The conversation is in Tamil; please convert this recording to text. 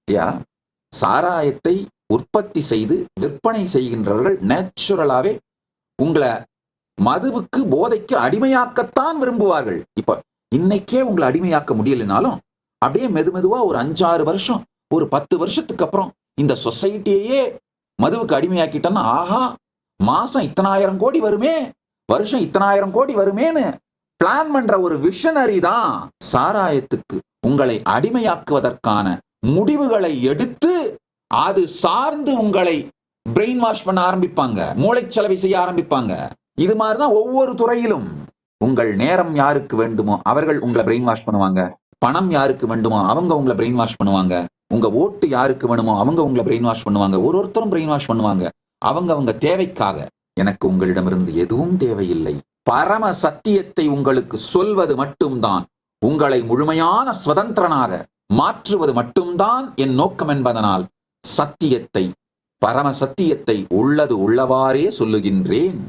ஐயா, சாராயத்தை உற்பத்தி செய்து விற்பனை செய்கின்றவர்கள் நேச்சுரலாவே உங்களை மதுவுக்கு போதைக்கு அடிமையாக்கத்தான் விரும்புவார்கள். இப்ப இன்னைக்கே உங்களை அடிமையாக்க முடியலனாலும் அப்படியே மெதுவா ஒரு 5-6 வருஷம், ஒரு 10 வருஷத்துக்கு அப்புறம் இந்த சொசைட்டியே மதுவுக்கு அடிமையாக்கிட்டோம்னா, ஆஹா மாசம் இத்தனாயிரம் கோடி வருமே, வருஷம் இத்தனாயிரம் கோடி வருமேன்னு பிளான் பண்ற ஒரு விஷனரி தான் சாராயத்துக்கு உங்களை அடிமையாக்குவதற்கான முடிவுகளை எடுத்து அது சார்ந்து உங்களை பிரெயின் வாஷ் பண்ண ஆரம்பிப்பாங்க, மூளைச்சலவை செய்ய ஆரம்பிப்பாங்க. இது மாதிரிதான் ஒவ்வொரு துறையிலும். உங்கள் நேரம் யாருக்கு வேண்டுமோ அவர்கள் உங்களை பிரெயின் வாஷ் பண்ணுவாங்க, பணம் யாருக்கு வேண்டுமோ அவங்க உங்களை பிரெயின் வாஷ் பண்ணுவாங்க, உங்க ஓட்டு யாருக்கு வேணுமோ அவங்க உங்களை பிரெயின் வாஷ் பண்ணுவாங்க. ஒருத்தரும் பிரெயின் வாஷ் பண்ணுவாங்க அவங்க தேவைக்காக. எனக்கு உங்களிடமிருந்து எதுவும் தேவையில்லை. பரம சத்தியத்தை உங்களுக்கு சொல்வது மட்டும்தான், உங்களை முழுமையான சுதந்திரனாக மாற்றுவது மட்டும்தான் என் நோக்கம் என்பதனால் சத்தியத்தை, பரம சத்தியத்தை உள்ளது உள்ளவாறே சொல்லுகின்றேன்.